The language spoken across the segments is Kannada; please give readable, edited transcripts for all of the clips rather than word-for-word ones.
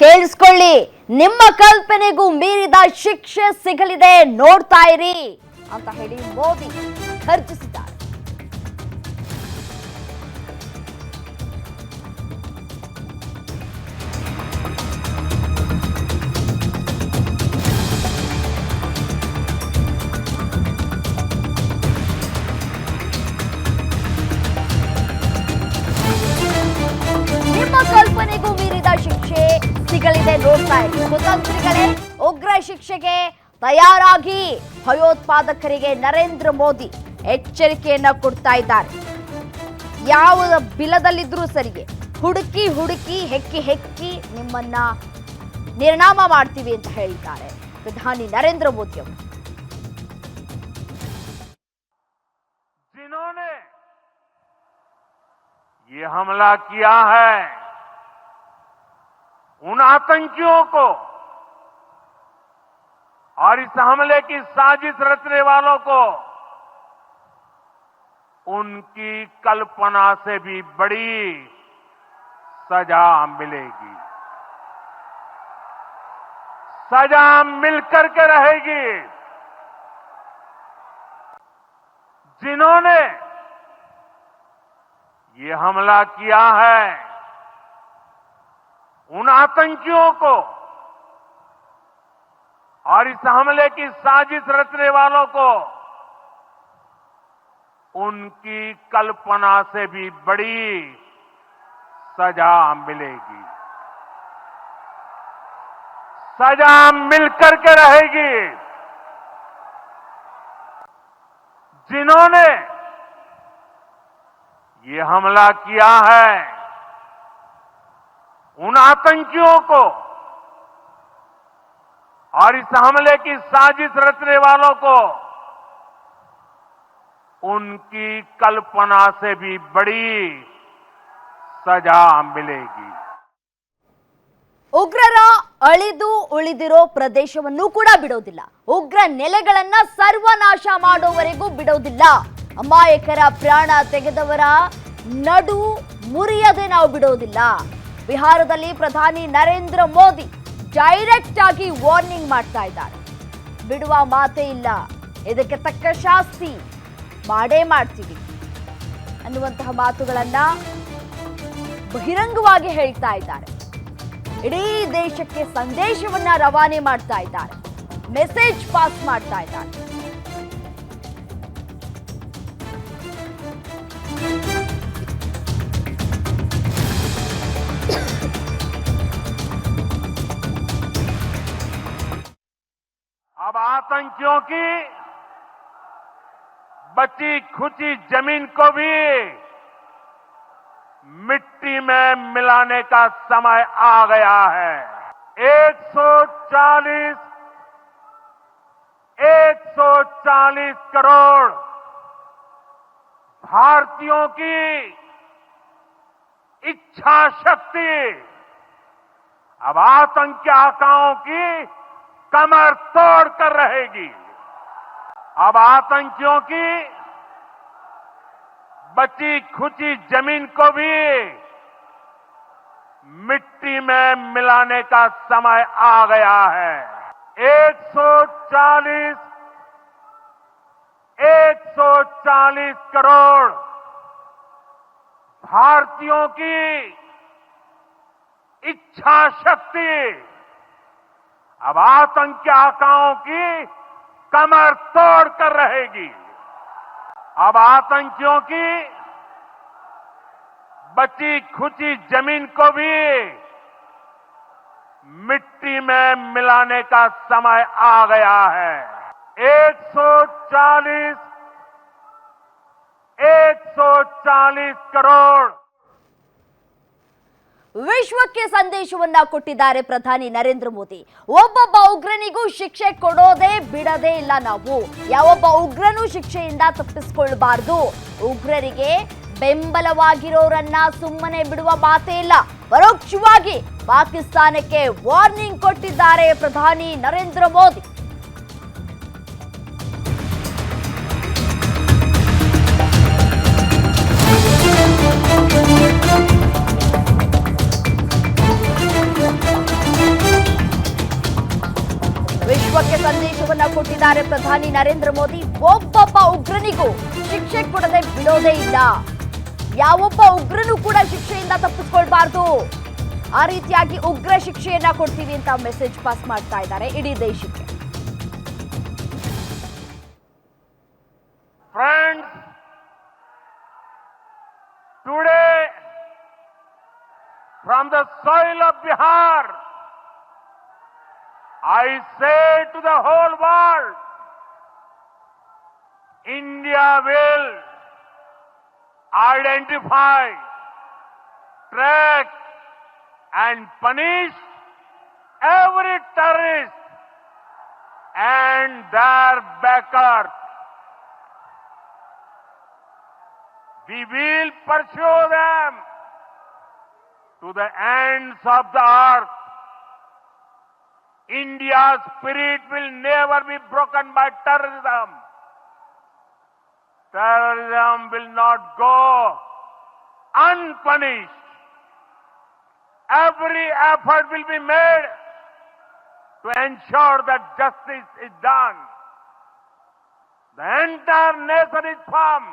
ಕೇಳಿಸ್ಕೊಳ್ಳಿ, ನಿಮ್ಮ ಕಲ್ಪನೆಗೂ ಮೀರಿದ ಶಿಕ್ಷೆ ಸಿಗಲಿದೆ, ನೋಡ್ತಾ ಇರಿ ಅಂತ ಹೇಳಿ ಮೋದಿ ಘರ್ಜಿಸಿದ್ದಾರೆ. ನಿಮ್ಮ ಕಲ್ಪನೆಗೂ ಮೀರಿದ ಶಿಕ್ಷೆ ಸಿಗಲಿದೆ, ನೋಡ್ತಾ ಇರಿ. ಕುತಂತ್ರಿಗಳೇ, ಉಗ್ರ ಶಿಕ್ಷೆಗೆ ತಯಾರಾಗಿ ಭಯೋತ್ಪಾದಕರಿಗೆ ನರೇಂದ್ರ ಮೋದಿ ಎಚ್ಚರಿಕೆಯನ್ನ ಕೊಡ್ತಾ ಇದ್ದಾರೆ. ಯಾವ ಬಿಲದಲ್ಲಿದ್ರೂ ಸರಿಗೆ ಹುಡುಕಿ ಹುಡುಕಿ ಹೆಕ್ಕಿ ಹೆಕ್ಕಿ ನಿಮ್ಮನ್ನ ನಿರ್ನಾಮ ಮಾಡ್ತೀವಿ ಅಂತ ಹೇಳಿದ್ದಾರೆ ಪ್ರಧಾನಿ ನರೇಂದ್ರ ಮೋದಿ ಅವರು. जिन्होंने ये हमला किया है, उन आतंकियों को और इस हमले की साजिश रचने वालों को उनकी कल्पना से भी बड़ी सजा मिलेगी। सजा मिलकर के रहेगी। जिन्होंने ये हमला किया है, उन आतंकियों को और इस हमले की साजिश रचने वालों को उनकी कल्पना से भी बड़ी सजा मिलेगी। सजा मिलकर के रहेगी। जिन्होंने ये हमला किया है, उन आतंकियों को और इस हमले की साजिश रचने वालों को उनकी कल्पना से भी बड़ी सजा मिलेगी। ಉಗ್ರರ ಅಳಿದು ಉಳಿದಿರೋ ಪ್ರದೇಶವನ್ನು ಕೂಡ ಬಿಡೋದಿಲ್ಲ. ಉಗ್ರ ನೆಲೆಗಳನ್ನ ಸರ್ವನಾಶ ಮಾಡೋವರೆಗೂ ಬಿಡೋದಿಲ್ಲ. ಅಮಾಯಕರ ಪ್ರಾಣ ತೆಗೆದವರ ನಡು ಮುರಿಯದೆ ನಾವು ಬಿಡೋದಿಲ್ಲ. ಬಿಹಾರದಲ್ಲಿ ಪ್ರಧಾನಿ ನರೇಂದ್ರ ಮೋದಿ ಡೈರೆಕ್ಟ್ ಆಗಿ ವಾರ್ನಿಂಗ್ ಮಾಡ್ತಾ ಇದ್ದಾರೆ. ಬಿಡುವ ಮಾತೇ ಇಲ್ಲ, ಇದಕ್ಕೆ ತಕ್ಕ ಶಾಸ್ತಿ ಮಾಡೇ ಮಾಡ್ತೀವಿ ಅನ್ನುವಂತಹ ಮಾತುಗಳನ್ನ ಬಹಿರಂಗವಾಗಿ ಹೇಳ್ತಾ ಇದ್ದಾರೆ. ಇಡೀ ದೇಶಕ್ಕೆ ಸಂದೇಶವನ್ನ ರವಾನೆ ಮಾಡ್ತಾ ಇದ್ದಾರೆ, ಮೆಸೇಜ್ ಪಾಸ್ ಮಾಡ್ತಾ ಇದ್ದಾರೆ. अब आतंकियों की बची खुची जमीन को भी मिट्टी में मिलाने का समय आ गया है। 140 करोड़ भारतीयों की इच्छा शक्ति अब आतंकी आकाओं की कमर तोड़ कर रहेगी। अब आतंकियों की बची खुची जमीन को भी मिट्टी में मिलाने का समय आ गया है। 140 करोड़ भारतीयों की इच्छा शक्ति अब आतंकी आकाओं की कमर तोड़ कर रहेगी। अब आतंकियों की बची खुची जमीन को भी मिट्टी में मिलाने का समय आ गया है। 140 करोड़ ವಿಶ್ವಕ್ಕೆ ಸಂದೇಶವನ್ನ ಕೊಟ್ಟಿದ್ದಾರೆ ಪ್ರಧಾನಿ ನರೇಂದ್ರ ಮೋದಿ. ಒಬ್ಬೊಬ್ಬ ಉಗ್ರನಿಗೂ ಶಿಕ್ಷೆ ಕೊಡೋದೇ ಬಿಡದೇ ಇಲ್ಲ ನಾವು. ಯಾವೊಬ್ಬ ಉಗ್ರನೂ ಶಿಕ್ಷೆಯಿಂದ ತಪ್ಪಿಸಿಕೊಳ್ಳಬಾರದು. ಉಗ್ರರಿಗೆ ಬೆಂಬಲವಾಗಿರೋರನ್ನ ಸುಮ್ಮನೆ ಬಿಡುವ ಮಾತೇ ಇಲ್ಲ. ಪರೋಕ್ಷವಾಗಿ ಪಾಕಿಸ್ತಾನಕ್ಕೆ ವಾರ್ನಿಂಗ್ ಕೊಟ್ಟಿದ್ದಾರೆ ಪ್ರಧಾನಿ ನರೇಂದ್ರ ಮೋದಿ. ವಿಶ್ವಕ್ಕೆ ಸಂದೇಶವನ್ನ ಕೊಟ್ಟಿದ್ದಾರೆ ಪ್ರಧಾನಿ ನರೇಂದ್ರ ಮೋದಿ. ಒಬ್ಬೊಬ್ಬ ಉಗ್ರನಿಗೂ ಶಿಕ್ಷೆ ಕೊಡದೆ ಬಿಡೋದೇ ಇಲ್ಲ. ಯಾವೊಬ್ಬ ಉಗ್ರನೂ ಕೂಡ ಶಿಕ್ಷೆಯಿಂದ ತಪ್ಪಿಸ್ಕೊಳ್ಬಾರ್ದು. ಆ ರೀತಿಯಾಗಿ ಉಗ್ರ ಶಿಕ್ಷೆಯನ್ನ ಕೊಡ್ತೀವಿ ಅಂತ ಮೆಸೇಜ್ ಪಾಸ್ ಮಾಡ್ತಾ ಇದ್ದಾರೆ ಇಡೀ ದೇಶಕ್ಕೆ. Friends, today from the soil of Bihar, I say to the whole world, India will identify, track and punish every terrorist and their backers. We will pursue them to the ends of the earth. India's spirit will never be broken by terrorism. Terrorism will not go unpunished. Every effort will be made to ensure that justice is done. The entire nation is firm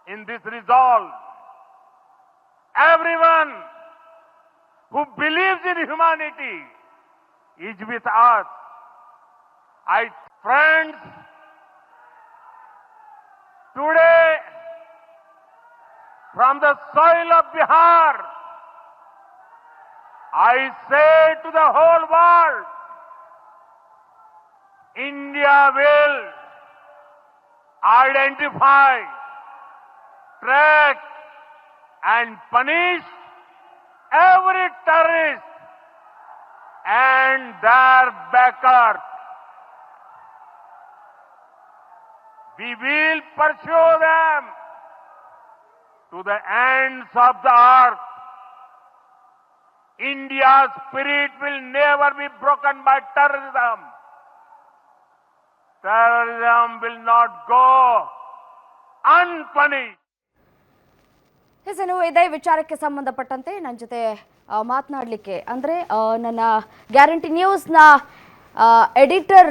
in this resolve. Everyone who believes in humanity is with us. Friends, today from the soil of Bihar, I say to the whole world, India will identify, track and punish every terrorist and their backers. We will pursue them to the ends of the earth. India's spirit will never be broken by terrorism. Terrorism will not go unpunished. ಇನ್ನು ಇದೇ ವಿಚಾರಕ್ಕೆ ಸಂಬಂಧಪಟ್ಟಂತೆ ನನ್ನ ಜೊತೆ ಮಾತನಾಡಲಿಕ್ಕೆ ಅಂದರೆ ನನ್ನ ಗ್ಯಾರಂಟಿ ನ್ಯೂಸ್ನ ಎಡಿಟರ್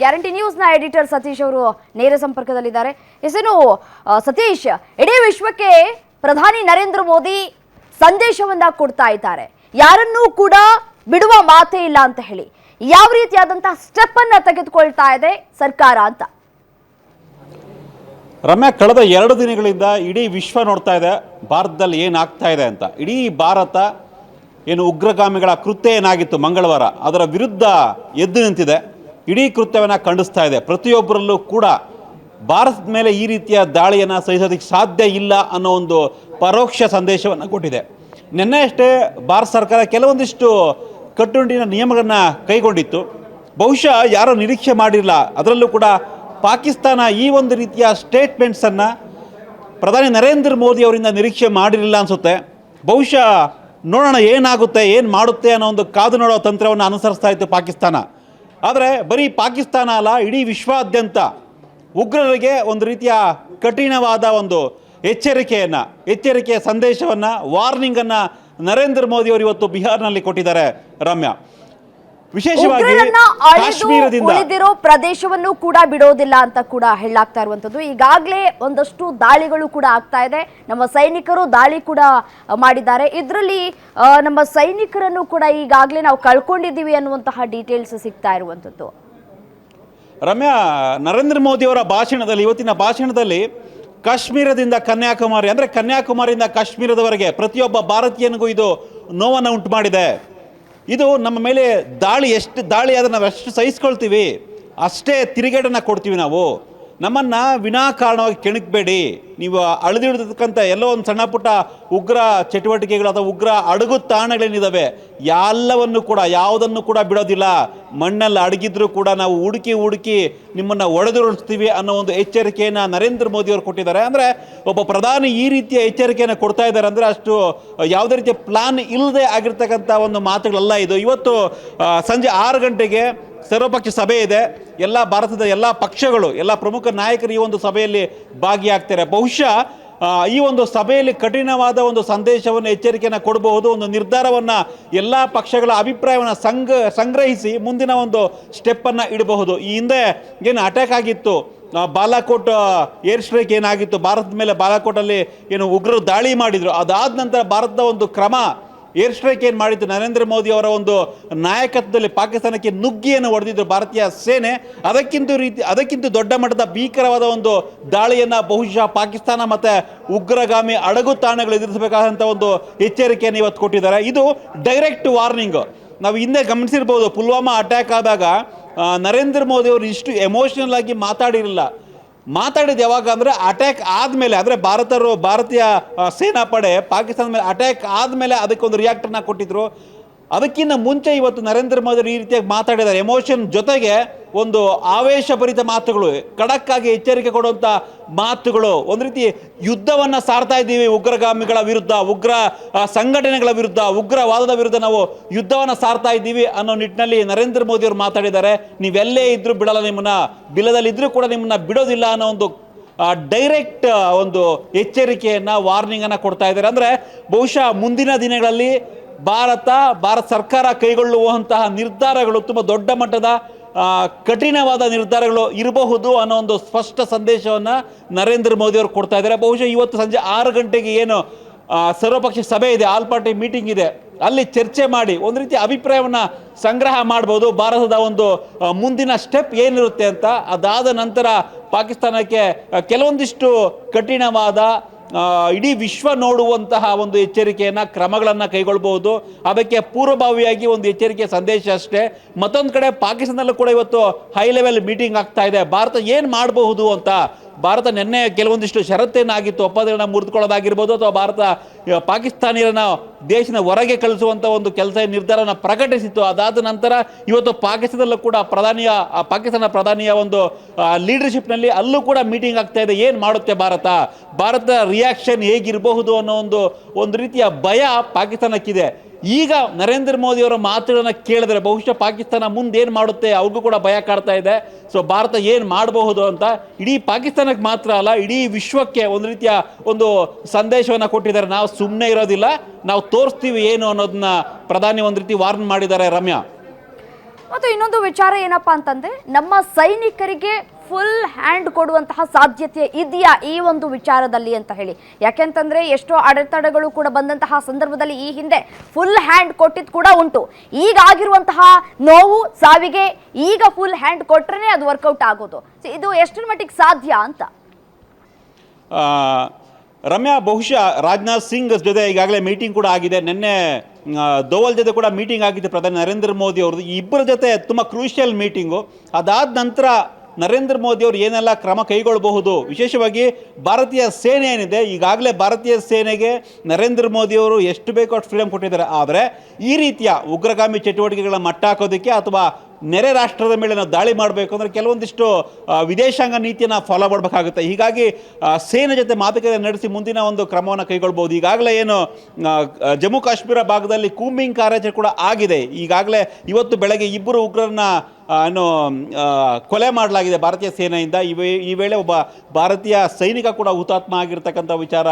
ಗ್ಯಾರಂಟಿ ನ್ಯೂಸ್ನ ಎಡಿಟರ್ ಸತೀಶ್ ಅವರು ನೇರ ಸಂಪರ್ಕದಲ್ಲಿದ್ದಾರೆ. ಸತೀಶ್, ಇಡೀ ವಿಶ್ವಕ್ಕೆ ಪ್ರಧಾನಿ ನರೇಂದ್ರ ಮೋದಿ ಸಂದೇಶವನ್ನ ಕೊಡ್ತಾ ಇದ್ದಾರೆ, ಯಾರನ್ನೂ ಕೂಡ ಬಿಡುವ ಮಾತೇ ಇಲ್ಲ ಅಂತ ಹೇಳಿ. ಯಾವ ರೀತಿಯಾದಂತಹ ಸ್ಟೆಪ್ ಅನ್ನ ತೆಗೆದುಕೊಳ್ತಾ ಇದೆ ಸರ್ಕಾರ ಅಂತ? ರಮ್ಯಾ, ಕಳೆದ 2 ದಿನಗಳಿಂದ ಇಡೀ ವಿಶ್ವ ನೋಡ್ತಾ ಇದೆ ಭಾರತದಲ್ಲಿ ಏನಾಗ್ತಾ ಇದೆ ಅಂತ. ಇಡೀ ಭಾರತ ಏನು ಉಗ್ರಗಾಮಿಗಳ ಕೃತ್ಯ ಏನಾಗಿತ್ತು ಮಂಗಳವಾರ, ಅದರ ವಿರುದ್ಧ ಎದ್ದು ನಿಂತಿದೆ. ಇಡೀ ಕೃತ್ಯವನ್ನು ಖಂಡಿಸ್ತಾ ಇದೆ. ಪ್ರತಿಯೊಬ್ಬರಲ್ಲೂ ಕೂಡ ಭಾರತದ ಮೇಲೆ ಈ ರೀತಿಯ ದಾಳಿಯನ್ನು ಸಹಿಸೋದಕ್ಕೆ ಸಾಧ್ಯ ಇಲ್ಲ ಅನ್ನೋ ಒಂದು ಪರೋಕ್ಷ ಸಂದೇಶವನ್ನು ಕೊಟ್ಟಿದೆ. ನಿನ್ನೆ ಅಷ್ಟೇ ಭಾರತ ಸರ್ಕಾರ ಕೆಲವೊಂದಿಷ್ಟು ಕಟ್ಟುನಿಟ್ಟಿನ ನಿಯಮಗಳನ್ನು ಕೈಗೊಂಡಿತ್ತು. ಬಹುಶಃ ಯಾರೂ ನಿರೀಕ್ಷೆ ಮಾಡಿರಲಿಲ್ಲ. ಅದರಲ್ಲೂ ಕೂಡ ಪಾಕಿಸ್ತಾನ ಈ ಒಂದು ರೀತಿಯ ಸ್ಟೇಟ್ಮೆಂಟ್ಸನ್ನು ಪ್ರಧಾನಿ ನರೇಂದ್ರ ಮೋದಿ ಅವರಿಂದ ನಿರೀಕ್ಷೆ ಮಾಡಿರಲಿಲ್ಲ ಅನಿಸುತ್ತೆ. ಬಹುಶಃ ನೋಡೋಣ ಏನಾಗುತ್ತೆ, ಏನು ಮಾಡುತ್ತೆ ಅನ್ನೋ ಒಂದು ಕಾದು ನೋಡೋ ತಂತ್ರವನ್ನು ಅನುಸರಿಸ್ತಾ ಇತ್ತು ಪಾಕಿಸ್ತಾನ. ಆದರೆ ಬರೀ ಪಾಕಿಸ್ತಾನ ಅಲ್ಲ, ಇಡೀ ವಿಶ್ವಾದ್ಯಂತ ಉಗ್ರರಿಗೆ ಒಂದು ರೀತಿಯ ಕಠಿಣವಾದ ಒಂದು ಎಚ್ಚರಿಕೆಯ ಸಂದೇಶವನ್ನು, ವಾರ್ನಿಂಗನ್ನು ನರೇಂದ್ರ ಮೋದಿ ಅವರು ಇವತ್ತು ಬಿಹಾರ್ನಲ್ಲಿ ಕೊಟ್ಟಿದ್ದಾರೆ. ರಮ್ಯಾ, ವಿಶೇಷವಾಗಿ ಕಾಶ್ಮೀರದಿಂದ ಉಳಿದಿರೋ ಪ್ರದೇಶವನ್ನು ಕೂಡ ಬಿಡೋದಿಲ್ಲ ಅಂತ ಕೂಡ ಹೇಳಲಾಗ್ತಾ ಇರುವಂತದ್ದು. ಈಗಾಗಲೇ ಒಂದಷ್ಟು ದಾಳಿಗಳು ಕೂಡ ಆಗ್ತಾ ಇದೆ. ನಮ್ಮ ಸೈನಿಕರು ದಾಳಿ ಕೂಡ ಮಾಡಿದ್ದಾರೆ. ಇದರಲ್ಲಿ ನಮ್ಮ ಸೈನಿಕರನ್ನು ಕೂಡ ಈಗಾಗಲೇ ನಾವು ಕಳ್ಕೊಂಡಿದ್ದೀವಿ ಅನ್ನುವಂತಹ ಡೀಟೇಲ್ಸ್ ಸಿಗ್ತಾ ಇರುವಂತದ್ದು. ರಮ್ಯಾ, ನರೇಂದ್ರ ಮೋದಿ ಅವರ ಇವತ್ತಿನ ಭಾಷಣದಲ್ಲಿ ಕಾಶ್ಮೀರದಿಂದ ಕನ್ಯಾಕುಮಾರಿ, ಅಂದರೆ ಕನ್ಯಾಕುಮಾರಿಯಿಂದ ಕಾಶ್ಮೀರದವರೆಗೆ ಪ್ರತಿಯೊಬ್ಬ ಭಾರತೀಯನಿಗೂ ಇದು ನೋವನ್ನು ಉಂಟು ಮಾಡಿದೆ. ಇದು ನಮ್ಮ ಮೇಲೆ ಎಷ್ಟು ದಾಳಿ ಆದರೆ ನಾವು ಎಷ್ಟು ಸಹಿಸ್ಕೊಳ್ತೀವಿ, ಅಷ್ಟೇ ತಿರುಗೇಡನ್ನು ಕೊಡ್ತೀವಿ ನಾವು. ನಮ್ಮನ್ನು ವಿನಾಕಾರಣವಾಗಿ ಕೆಣಕಬೇಡಿ. ನೀವು ಅಳೆದಿಡಿದಕ್ಕಂಥ ಎಲ್ಲೋ ಒಂದು ಸಣ್ಣ ಪುಟ್ಟ ಉಗ್ರ ಚಟುವಟಿಕೆಗಳು ಅಥವಾ ಉಗ್ರ ಅಡಗು ತಾಣಗಳೇನಿದ್ದಾವೆ ಎಲ್ಲವನ್ನು ಕೂಡ ಯಾವುದನ್ನು ಕೂಡ ಬಿಡೋದಿಲ್ಲ. ಮಣ್ಣಲ್ಲಿ ಅಡಗಿದ್ರೂ ಕೂಡ ನಾವು ಹುಡುಕಿ ನಿಮ್ಮನ್ನು ಒಡೆದುರುಳಿಸ್ತೀವಿ ಅನ್ನೋ ಒಂದು ಎಚ್ಚರಿಕೆಯನ್ನು ನರೇಂದ್ರ ಮೋದಿ ಅವರು ಕೊಟ್ಟಿದ್ದಾರೆ. ಅಂದರೆ ಒಬ್ಬ ಪ್ರಧಾನಿ ಈ ರೀತಿಯ ಎಚ್ಚರಿಕೆಯನ್ನು ಕೊಡ್ತಾ ಇದ್ದಾರೆ ಅಂದರೆ ಅಷ್ಟು ಯಾವುದೇ ರೀತಿಯ ಪ್ಲಾನ್ ಇಲ್ಲದೆ ಆಗಿರ್ತಕ್ಕಂಥ ಒಂದು ಮಾತುಗಳಲ್ಲ ಇದು. ಇವತ್ತು ಸಂಜೆ 6 ಗಂಟೆಗೆ ಸರ್ವಪಕ್ಷ ಸಭೆ ಇದೆ. ಭಾರತದ ಎಲ್ಲ ಪಕ್ಷಗಳು, ಎಲ್ಲ ಪ್ರಮುಖ ನಾಯಕರು ಈ ಒಂದು ಸಭೆಯಲ್ಲಿ ಭಾಗಿಯಾಗ್ತಾರೆ. ಬಹುಶಃ ಈ ಒಂದು ಸಭೆಯಲ್ಲಿ ಕಠಿಣವಾದ ಒಂದು ಸಂದೇಶವನ್ನು ಎಚ್ಚರಿಕೆಯನ್ನು ಕೊಡಬಹುದು, ಒಂದು ನಿರ್ಧಾರವನ್ನು ಎಲ್ಲ ಪಕ್ಷಗಳ ಅಭಿಪ್ರಾಯವನ್ನು ಸಂಗ್ರಹಿಸಿ ಮುಂದಿನ ಒಂದು ಸ್ಟೆಪ್ಪನ್ನು ಇಡಬಹುದು. ಈ ಹಿಂದೆ ಏನು ಅಟ್ಯಾಕ್ ಆಗಿತ್ತು, ಬಾಲಾಕೋಟ್ ಏರ್ ಸ್ಟ್ರೈಕ್ ಏನಾಗಿತ್ತು, ಭಾರತದ ಮೇಲೆ ಬಾಲಾಕೋಟಲ್ಲಿ ಏನು ಉಗ್ರರು ದಾಳಿ ಮಾಡಿದರು, ಅದಾದ ನಂತರ ಭಾರತದ ಒಂದು ಕ್ರಮ ಏರ್ ಸ್ಟ್ರೈಕ್ ಏನು ಮಾಡಿತ್ತು, ನರೇಂದ್ರ ಮೋದಿ ಅವರ ಒಂದು ನಾಯಕತ್ವದಲ್ಲಿ ಪಾಕಿಸ್ತಾನಕ್ಕೆ ನುಗ್ಗಿಯನ್ನು ಹೊಡೆದಿದ್ರು ಭಾರತೀಯ ಸೇನೆ. ಅದಕ್ಕಿಂತ ದೊಡ್ಡ ಮಟ್ಟದ ಭೀಕರವಾದ ಒಂದು ದಾಳಿಯನ್ನು ಬಹುಶಃ ಪಾಕಿಸ್ತಾನ ಮತ್ತು ಉಗ್ರಗಾಮಿ ಅಡಗುತಾಣಗಳು ಎದುರಿಸಬೇಕಾದಂಥ ಒಂದು ಎಚ್ಚರಿಕೆಯನ್ನು ಇವತ್ತು ಕೊಟ್ಟಿದ್ದಾರೆ. ಇದು ಡೈರೆಕ್ಟ್ ವಾರ್ನಿಂಗ್. ನಾವು ಹಿಂದೆ ಗಮನಿಸಿರ್ಬೋದು, ಪುಲ್ವಾಮಾ ಅಟ್ಯಾಕ್ ಆದಾಗ ನರೇಂದ್ರ ಮೋದಿ ಅವರು ಇಷ್ಟು ಎಮೋಷನಲ್ ಆಗಿ ಮಾತಾಡಿದ್ದು ಯಾವಾಗ ಅಂದರೆ ಅಟ್ಯಾಕ್ ಆದಮೇಲೆ, ಅಂದರೆ ಭಾರತೀಯ ಸೇನಾಪಡೆ ಪಾಕಿಸ್ತಾನದ ಮೇಲೆ ಅಟ್ಯಾಕ್ ಆದಮೇಲೆ ಅದಕ್ಕೊಂದು ರಿಯಾಕ್ಟನ್ನು ಕೊಟ್ಟಿದ್ರು. ಅದಕ್ಕಿಂತ ಮುಂಚೆ ಇವತ್ತು ನರೇಂದ್ರ ಮೋದಿ ಅವರು ಈ ರೀತಿಯಾಗಿ ಮಾತಾಡಿದ್ದಾರೆ. ಎಮೋಷನ್ ಜೊತೆಗೆ ಒಂದು ಆವೇಶಭರಿತ ಮಾತುಗಳು, ಖಡಕ್ ಆಗಿ ಎಚ್ಚರಿಕೆ ಕೊಡುವಂಥ ಮಾತುಗಳು, ಒಂದು ರೀತಿ ಯುದ್ಧವನ್ನು ಸಾರ್ತಾ ಇದ್ದೀವಿ ಉಗ್ರಗಾಮಿಗಳ ವಿರುದ್ಧ, ಉಗ್ರ ಸಂಘಟನೆಗಳ ವಿರುದ್ಧ, ಉಗ್ರವಾದದ ವಿರುದ್ಧ ನಾವು ಯುದ್ಧವನ್ನು ಸಾರ್ತಾ ಇದ್ದೀವಿ ಅನ್ನೋ ನಿಟ್ಟಿನಲ್ಲಿ ನರೇಂದ್ರ ಮೋದಿ ಅವರು ಮಾತಾಡಿದ್ದಾರೆ. ನೀವೆಲ್ಲೇ ಇದ್ರೂ ಬಿಡಲ್ಲ, ನಿಮ್ಮನ್ನ ಬಿಲದಲ್ಲಿದ್ದರೂ ಕೂಡ ನಿಮ್ಮನ್ನ ಬಿಡೋದಿಲ್ಲ ಅನ್ನೋ ಒಂದು ಡೈರೆಕ್ಟ್ ಒಂದು ಎಚ್ಚರಿಕೆಯನ್ನು, ವಾರ್ನಿಂಗನ್ನು ಕೊಡ್ತಾ ಇದ್ದಾರೆ. ಅಂದರೆ ಬಹುಶಃ ಮುಂದಿನ ದಿನಗಳಲ್ಲಿ ಭಾರತ ಸರ್ಕಾರ ಕೈಗೊಳ್ಳುವಂತಹ ನಿರ್ಧಾರಗಳು ತುಂಬ ದೊಡ್ಡ ಮಟ್ಟದ ಕಠಿಣವಾದ ನಿರ್ಧಾರಗಳು ಇರಬಹುದು ಅನ್ನೋ ಒಂದು ಸ್ಪಷ್ಟ ಸಂದೇಶವನ್ನು ನರೇಂದ್ರ ಮೋದಿ ಅವರು ಕೊಡ್ತಾ ಇದ್ದಾರೆ. ಬಹುಶಃ ಇವತ್ತು ಸಂಜೆ 6 ಗಂಟೆಗೆ ಏನು ಸರ್ವಪಕ್ಷ ಸಭೆ ಇದೆ, ಆಲ್ ಪಾರ್ಟಿ ಮೀಟಿಂಗ್ ಇದೆ, ಅಲ್ಲಿ ಚರ್ಚೆ ಮಾಡಿ ಒಂದು ರೀತಿ ಅಭಿಪ್ರಾಯವನ್ನು ಸಂಗ್ರಹ ಮಾಡ್ಬೋದು. ಭಾರತದ ಒಂದು ಮುಂದಿನ ಸ್ಟೆಪ್ ಏನಿರುತ್ತೆ ಅಂತ. ಅದಾದ ನಂತರ ಪಾಕಿಸ್ತಾನಕ್ಕೆ ಕೆಲವೊಂದಿಷ್ಟು ಕಠಿಣವಾದ ಇಡೀ ವಿಶ್ವ ನೋಡುವಂತಹ ಒಂದು ಎಚ್ಚರಿಕೆಯನ್ನು, ಕ್ರಮಗಳನ್ನು ಕೈಗೊಳ್ಬಹುದು. ಅದಕ್ಕೆ ಪೂರ್ವಭಾವಿಯಾಗಿ ಒಂದು ಎಚ್ಚರಿಕೆ ಸಂದೇಶ ಅಷ್ಟೇ. ಮತ್ತೊಂದು ಕಡೆ ಪಾಕಿಸ್ತಾನದಲ್ಲೂ ಕೂಡ ಇವತ್ತು ಹೈ ಲೆವೆಲ್ ಮೀಟಿಂಗ್ ಆಗ್ತಾ ಇದೆ. ಭಾರತ ಏನು ಮಾಡಬಹುದು ಅಂತ. ಭಾರತ ನಿನ್ನೆ ಕೆಲವೊಂದಿಷ್ಟು ಷರತ್ತೇನಾಗಿತ್ತು, ಒಪ್ಪಂದಗಳನ್ನ ಮುರಿದುಕೊಳ್ಳೋದಾಗಿರ್ಬೋದು, ಅಥವಾ ಭಾರತ ಪಾಕಿಸ್ತಾನಿಯರನ್ನ ದೇಶದ ಹೊರಗೆ ಕಳಿಸುವಂಥ ಒಂದು ನಿರ್ಧಾರವನ್ನು ಪ್ರಕಟಿಸಿತ್ತು. ಅದಾದ ನಂತರ ಇವತ್ತು ಪಾಕಿಸ್ತಾನದಲ್ಲೂ ಕೂಡ ಪಾಕಿಸ್ತಾನ ಪ್ರಧಾನಿಯ ಒಂದು ಲೀಡರ್ಶಿಪ್ನಲ್ಲಿ ಅಲ್ಲೂ ಕೂಡ ಮೀಟಿಂಗ್ ಆಗ್ತಾ ಇದೆ. ಏನು ಮಾಡುತ್ತೆ ಭಾರತ ರಿಯಾಕ್ಷನ್ ಹೇಗಿರಬಹುದು ಅನ್ನೋ ಒಂದು ರೀತಿಯ ಭಯ ಪಾಕಿಸ್ತಾನಕ್ಕಿದೆ. ಈಗ ನರೇಂದ್ರ ಮೋದಿ ಅವರ ಮಾತುಗಳನ್ನು ಕೇಳಿದ್ರೆ ಬಹುಶಃ ಪಾಕಿಸ್ತಾನ ಮುಂದೆ ಏನು ಮಾಡುತ್ತೆ ಅವ್ರಿಗೂ ಕೂಡ ಭಯ ಕಾಡ್ತಾ ಇದೆ. ಸೊ ಭಾರತ ಏನು ಮಾಡಬಹುದು ಅಂತ ಇಡೀ ಪಾಕಿಸ್ತಾನಕ್ಕೆ ಮಾತ್ರ ಅಲ್ಲ, ಇಡೀ ವಿಶ್ವಕ್ಕೆ ಒಂದು ರೀತಿಯ ಒಂದು ಸಂದೇಶವನ್ನು ಕೊಟ್ಟಿದ್ದಾರೆ. ನಾವು ಸುಮ್ಮನೆ ಇರೋದಿಲ್ಲ, ನಾವು ತೋರಿಸ್ತೀವಿ ಏನು ಅನ್ನೋದನ್ನ ಪ್ರಧಾನಿ ಒಂದು ರೀತಿ ವಾರ್ನ್ ಮಾಡಿದ್ದಾರೆ. ರಮ್ಯಾ, ಮತ್ತು ಇನ್ನೊಂದು ವಿಚಾರ ಏನಪ್ಪಾ ಅಂತಂದ್ರೆ, ನಮ್ಮ ಸೈನಿಕರಿಗೆ ಫುಲ್ ಹ್ಯಾಂಡ್ ಕೊಡುವಂತಹ ಸಾಧ್ಯತೆ ಇದೆಯಾ ಈ ಒಂದು ವಿಚಾರದಲ್ಲಿ ಅಂತ ಹೇಳಿ. ಯಾಕೆಂತಂದ್ರೆ ಎಷ್ಟೋ ಅಡೆತಡೆಗಳು ಕೂಡ ಬಂದಂತಹ ಸಂದರ್ಭದಲ್ಲಿ ಈ ಹಿಂದೆ ಫುಲ್ ಹ್ಯಾಂಡ್ ಕೊಟ್ಟಿದ್ದು ಕೂಡ ಉಂಟು. ಈಗ ಆಗಿರುವಂತಹ ನೋವು ಸಾವಿಗೆ ಈಗ ಫುಲ್ ಹ್ಯಾಂಡ್ ಕೊಟ್ರೇನೆ ಅದು ವರ್ಕೌಟ್ ಆಗೋದು. ಇದು ಎಷ್ಟರ ಮಟ್ಟಿಗೆ ಸಾಧ್ಯ ಅಂತ. ರಮ್ಯಾ, ಬಹುಶಃ ರಾಜನಾಥ್ ಸಿಂಗ್ ಜೊತೆ ಈಗಾಗಲೇ ಮೀಟಿಂಗ್ ಕೂಡ ಆಗಿದೆ. ನಿನ್ನೆ ದೋವಲ್ ಜೊತೆ ಕೂಡ ಮೀಟಿಂಗ್ ಆಗಿದೆ ಪ್ರಧಾನಿ ನರೇಂದ್ರ ಮೋದಿ ಅವ್ರದ್ದು. ಈ ಇಬ್ಬರ ಜೊತೆ ತುಂಬ ಕ್ರೂಷಿಯಲ್ ಮೀಟಿಂಗು. ಅದಾದ ನಂತರ ನರೇಂದ್ರ ಮೋದಿ ಅವರು ಏನೆಲ್ಲ ಕ್ರಮ ಕೈಗೊಳ್ಳಬಹುದು, ವಿಶೇಷವಾಗಿ ಭಾರತೀಯ ಸೇನೆ ಏನಿದೆ, ಈಗಾಗಲೇ ಭಾರತೀಯ ಸೇನೆಗೆ ನರೇಂದ್ರ ಮೋದಿ ಅವರು ಎಷ್ಟು ಬೇಕೋ ಅಷ್ಟು ಫ್ರೀಡಮ್ ಕೊಟ್ಟಿದ್ದಾರೆ. ಆದರೆ ಈ ರೀತಿಯ ಉಗ್ರಗಾಮಿ ಚಟುವಟಿಕೆಗಳ ಮಟ್ಟ ಹಾಕೋದಕ್ಕೆ ಅಥವಾ ನೆರೆ ರಾಷ್ಟ್ರದ ಮೇಲೆ ನಾವು ದಾಳಿ ಮಾಡಬೇಕು ಅಂದರೆ ಕೆಲವೊಂದಿಷ್ಟು ವಿದೇಶಾಂಗ ನೀತಿಯನ್ನು ಫಾಲೋ ಮಾಡಬೇಕಾಗುತ್ತೆ. ಹೀಗಾಗಿ ಸೇನೆ ಜೊತೆ ಮಾತುಕತೆ ನಡೆಸಿ ಮುಂದಿನ ಒಂದು ಕ್ರಮವನ್ನು ಕೈಗೊಳ್ಬೋದು. ಈಗಾಗಲೇ ಏನು ಜಮ್ಮು ಕಾಶ್ಮೀರ ಭಾಗದಲ್ಲಿ ಕೂಂಬಿಂಗ್ ಕಾರ್ಯಾಚರಣೆ ಕೂಡ ಆಗಿದೆ. ಈಗಾಗಲೇ ಇವತ್ತು ಬೆಳಗ್ಗೆ 2 ಉಗ್ರರನ್ನ ಕೊಲೆ ಮಾಡಲಾಗಿದೆ ಭಾರತೀಯ ಸೇನೆಯಿಂದ. ಈ ವೇಳೆ ಒಬ್ಬ ಭಾರತೀಯ ಸೈನಿಕ ಕೂಡ ಹುತಾತ್ಮ ಆಗಿರ್ತಕ್ಕಂಥ ವಿಚಾರ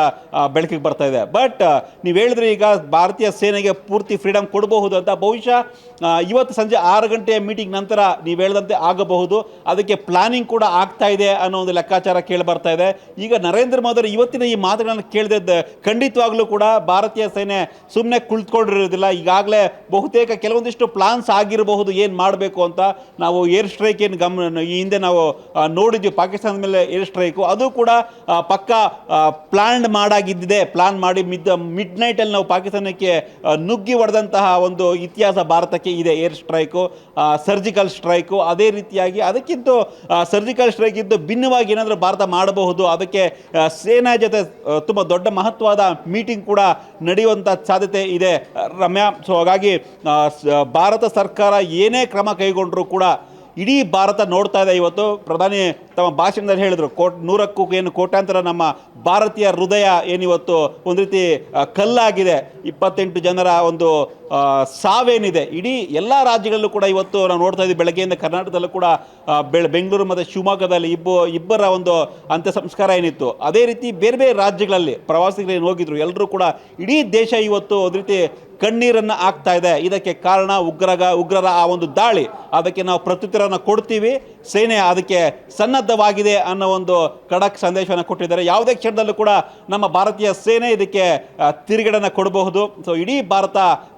ಬೆಳಕಿಗೆ ಬರ್ತಾ ಇದೆ. ಬಟ್ ನೀವು ಹೇಳಿದ್ರೆ ಈಗ ಭಾರತೀಯ ಸೇನೆಗೆ ಪೂರ್ತಿ ಫ್ರೀಡಮ್ ಕೊಡಬಹುದು ಅಂತ. ಬಹುಶಃ ಇವತ್ತು ಸಂಜೆ 6 ಗಂಟೆಯ ಮೀಟಿಂಗ್ ನಂತರ ನೀವು ಹೇಳಿದಂತೆ ಆಗಬಹುದು. ಅದಕ್ಕೆ ಪ್ಲಾನಿಂಗ್ ಕೂಡ ಆಗ್ತಾ ಇದೆ ಅನ್ನೋ ಒಂದು ಲೆಕ್ಕಾಚಾರ ಕೇಳಿ ಬರ್ತಾ ಇದೆ. ಈಗ ನರೇಂದ್ರ ಮೋದಿ ಇವತ್ತಿನ ಈ ಮಾತುಗಳನ್ನು ಕೇಳಿದ ಖಂಡಿತವಾಗ್ಲೂ ಕೂಡ ಭಾರತೀಯ ಸೇನೆ ಸುಮ್ಮನೆ ಕುಳಿತುಕೊಂಡಿರೋದಿಲ್ಲ. ಈಗಾಗಲೇ ಬಹುತೇಕ ಕೆಲವೊಂದಿಷ್ಟು ಪ್ಲಾನ್ಸ್ ಆಗಿರಬಹುದು ಏನು ಮಾಡಬೇಕು ಅಂತ. ನಾವು ಏರ್ ಸ್ಟ್ರೈಕ್ ಏನು ಈ ಹಿಂದೆ ನಾವು ನೋಡಿದ್ವಿ ಪಾಕಿಸ್ತಾನದ ಮೇಲೆ ಏರ್ ಸ್ಟ್ರೈಕು, ಅದು ಕೂಡ ಪಕ್ಕಾ ಪ್ಲಾನ್ ಮಾಡಿ ಮಿಡ್ ನೈಟಲ್ಲಿ ನಾವು ಪಾಕಿಸ್ತಾನಕ್ಕೆ ನುಗ್ಗಿ ಹೊಡೆದಂತಹ ಒಂದು ಇತಿಹಾಸ ಭಾರತಕ್ಕೆ ಇದೆ. ಏರ್ ಸ್ಟ್ರೈಕು, ಸರ್ಜಿಕಲ್ ಸ್ಟ್ರೈಕು, ಅದೇ ರೀತಿಯಾಗಿ ಅದಕ್ಕಿಂತ ಸರ್ಜಿಕಲ್ ಸ್ಟ್ರೈಕ್ ಇದ್ದು ಭಿನ್ನವಾಗಿ ಏನಾದರೂ ಭಾರತ ಮಾಡಬಹುದು. ಅದಕ್ಕೆ ಸೇನಾ ಜೊತೆ ತುಂಬ ದೊಡ್ಡ ಮಹತ್ವದ ಮೀಟಿಂಗ್ ಕೂಡ ನಡೆಯುವಂಥ ಸಾಧ್ಯತೆ ಇದೆ ರಮ್ಯಾ. ಸೊ ಹಾಗಾಗಿ ಭಾರತ ಸರ್ಕಾರ ಏನೇ ಕ್ರಮ ಕೈಗೊಂಡರೂ ಕೂಡ ಇಡೀ ಭಾರತ ನೋಡ್ತಾ ಇದೆ. ಇವತ್ತು ಪ್ರಧಾನಿ ತಮ್ಮ ಭಾಷಣದಲ್ಲಿ ಹೇಳಿದರು, 100ಕ್ಕೂ ಏನು ಕೋಟ್ಯಾಂತರ ನಮ್ಮ ಭಾರತೀಯ ಹೃದಯ ಏನಿವತ್ತು ಒಂದು ರೀತಿ ಕಲ್ಲಾಗಿದೆ. 28 ಜನರ ಒಂದು ಸಾವೇನಿದೆ ಇಡೀ ಎಲ್ಲ ರಾಜ್ಯಗಳಲ್ಲೂ ಕೂಡ ಇವತ್ತು ನಾವು ನೋಡ್ತಾ ಇದ್ದೀವಿ. ಬೆಳಗ್ಗೆಯಿಂದ ಕರ್ನಾಟಕದಲ್ಲೂ ಕೂಡ ಬೆಂಗಳೂರು ಮತ್ತು ಶಿವಮೊಗ್ಗದಲ್ಲಿ ಇಬ್ಬರ ಒಂದು ಅಂತ್ಯ ಸಂಸ್ಕಾರ ಏನಿತ್ತು, ಅದೇ ರೀತಿ ಬೇರೆ ಬೇರೆ ರಾಜ್ಯಗಳಲ್ಲಿ ಪ್ರವಾಸಿಗರು ಏನು ಹೋಗಿದ್ರು ಎಲ್ಲರೂ ಕೂಡ ಇಡೀ ದೇಶ ಇವತ್ತು ಒಂದು ರೀತಿ ಕಣ್ಣೀರನ್ನು ಹಾಕ್ತಾ ಇದೆ. ಇದಕ್ಕೆ ಕಾರಣ ಉಗ್ರರ ಆ ಒಂದು ದಾಳಿ. ಅದಕ್ಕೆ ನಾವು ಪ್ರತ್ಯುತ್ತರವನ್ನು ಕೊಡ್ತೀವಿ, ಸೇನೆ ಅದಕ್ಕೆ ಸನ್ನದ್ಧವಾಗಿದೆ ಅನ್ನೋ ಒಂದು ಖಡಕ್ ಸಂದೇಶವನ್ನು ಕೊಟ್ಟಿದ್ದಾರೆ. ಯಾವುದೇ ಕ್ಷಣದಲ್ಲೂ ಕೂಡ ನಮ್ಮ ಭಾರತೀಯ ಸೇನೆ ಇದಕ್ಕೆ ತಿರುಗೇಡನ್ನು ಕೊಡಬಹುದು. ಸೊ ಇಡೀ ಭಾರತ